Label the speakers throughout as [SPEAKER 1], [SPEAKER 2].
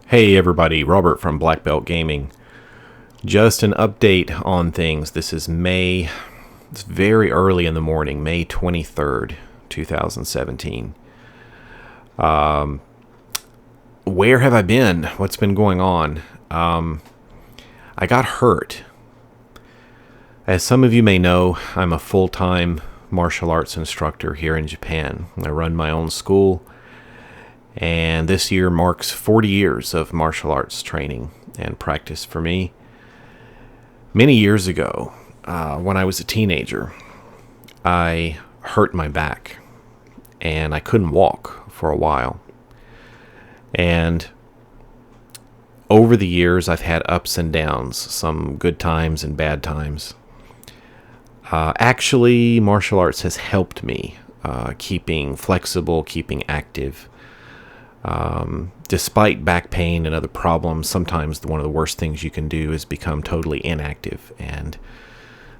[SPEAKER 1] Hey everybody, Robert from Black Belt Gaming. Just an update on things. This is May, it's very early in the morning, May 23rd, 2017. Where have I been? What's been going on? I got hurt. As some of you may know, I'm a full-time martial arts instructor here in Japan. I run my own school, and this year marks 40 years of martial arts training and practice for me. Many years ago, when I was a teenager, I hurt my back, and I couldn't walk for a while. And over the years, I've had ups and downs, some good times and bad times. Actually, martial arts has helped me keeping flexible, keeping active. Despite back pain and other problems, sometimes one of the worst things you can do is become totally inactive, and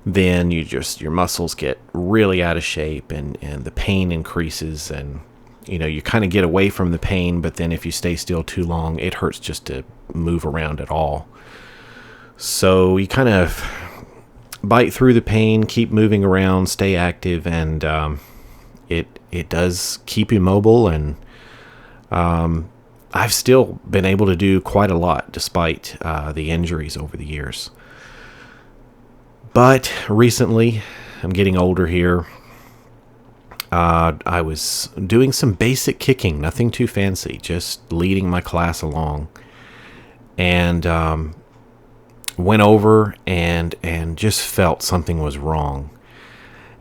[SPEAKER 1] then your muscles get really out of shape, and the pain increases, and you kind of get away from the pain, but then if you stay still too long, it hurts just to move around at all. So you kind of bite through the pain, keep moving around, stay active, and it does keep you mobile, and I've still been able to do quite a lot despite the injuries over the years. But recently, I'm getting older here. I was doing some basic kicking, nothing too fancy, just leading my class along, and went over and just felt something was wrong.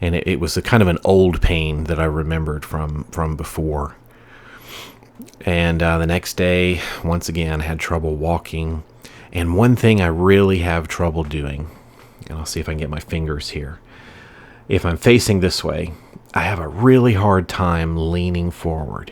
[SPEAKER 1] And it was a kind of an old pain that I remembered from before. And the next day, once again, had trouble walking. And one thing I really have trouble doing, and I'll see if I can get my fingers here. If I'm facing this way, I have a really hard time leaning forward.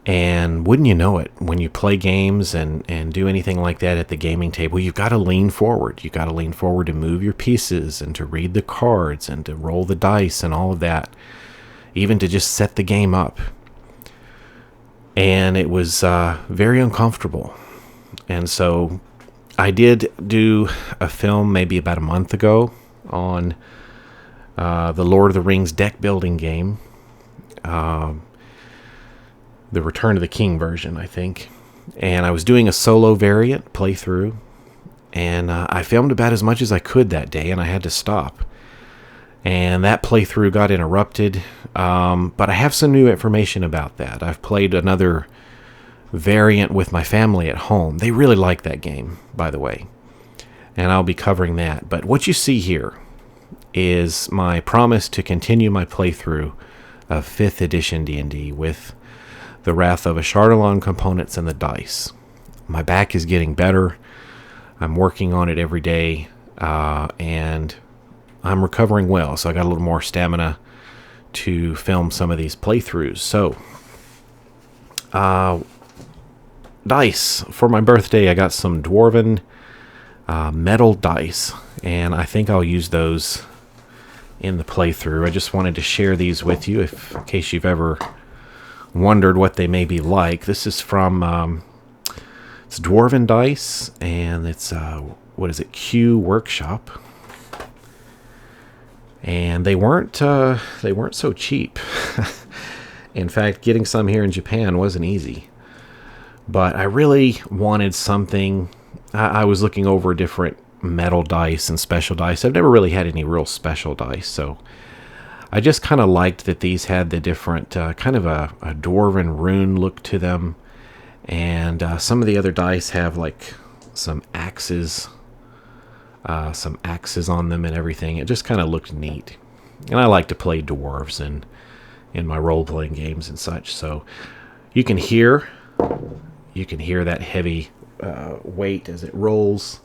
[SPEAKER 1] And wouldn't you know it, when you play games and do anything like that at the gaming table, you've got to lean forward. You've got to lean forward to move your pieces and to read the cards and to roll the dice and all of that, even to just set the game up. And it was very uncomfortable. And so I did do a film maybe about a month ago on the Lord of the Rings deck building game. The Return of the King version, I think. And I was doing a solo variant playthrough. And I filmed about as much as I could that day, and I had to stop. And that playthrough got interrupted, but I have some new information about that. I've played another variant with my family at home. They really like that game, by the way, and I'll be covering that. But what you see here is my promise to continue my playthrough of 5th edition D&D with the Wrath of Ashardalon components and the dice. My back is getting better. I'm working on it every day, and I'm recovering well, so I got a little more stamina to film some of these playthroughs. So, dice. For my birthday, I got some Dwarven metal dice, and I think I'll use those in the playthrough. I just wanted to share these with you in case you've ever wondered what they may be like. This is from it's Dwarven dice, and it's Q Workshop. And they weren't so cheap. In fact, getting some here in Japan wasn't easy. But I really wanted something. I was looking over different metal dice and special dice. I've never really had any real special dice, so I just kind of liked that these had the different kind of a dwarven rune look to them. And some of the other dice have like some axes on them and everything. It just kind of looked neat. And I like to play dwarves in my role-playing games and such. So you can hear that heavy weight as it rolls.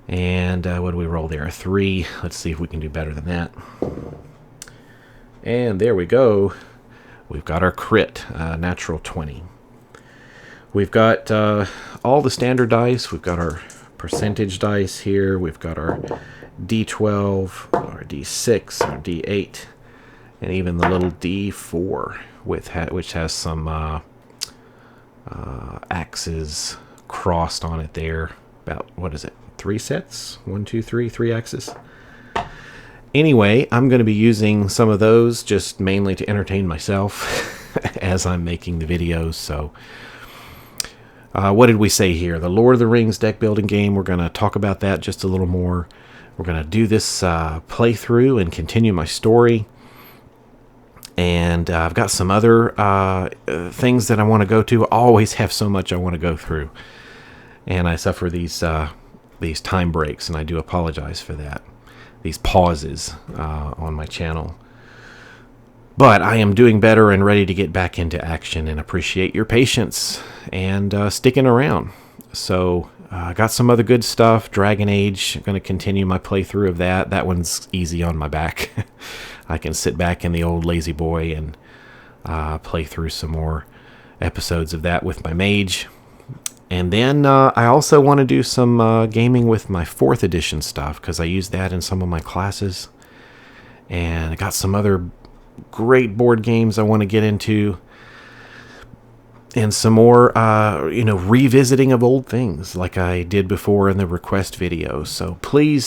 [SPEAKER 1] And what do we roll there? A 3. Let's see if we can do better than that. And there we go. We've got our crit, natural 20. We've got all the standard dice. We've got our percentage dice here. We've got our D12, our D6, our D8, and even the little D4 which has some axes crossed on it there. About, what is it, 3 sets? 1, 2, 3, 3 axes. Anyway, I'm going to be using some of those just mainly to entertain myself as I'm making the videos. So what did we say here? The Lord of the Rings deck building game. We're going to talk about that just a little more. We're going to do this playthrough and continue my story. And I've got some other things that I want to go to. I always have so much I want to go through. And I suffer these time breaks, and I do apologize for that. These pauses on my channel. But I am doing better and ready to get back into action, and appreciate your patience and sticking around. So I got some other good stuff. Dragon Age, I'm going to continue my playthrough of that. That one's easy on my back. I can sit back in the old lazy boy and play through some more episodes of that with my mage. And then I also want to do some gaming with my 4th edition stuff, because I use that in some of my classes. And I got some other great board games I want to get into. And some more, revisiting of old things like I did before in the request videos. So please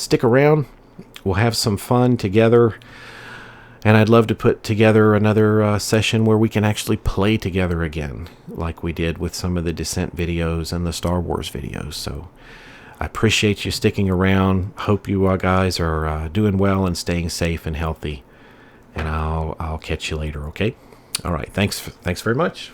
[SPEAKER 1] stick around. We'll have some fun together. And I'd love to put together another session where we can actually play together again, like we did with some of the Descent videos and the Star Wars videos. So I appreciate you sticking around. Hope you guys are doing well and staying safe and healthy. And I'll catch you later, okay? All right, thanks very much.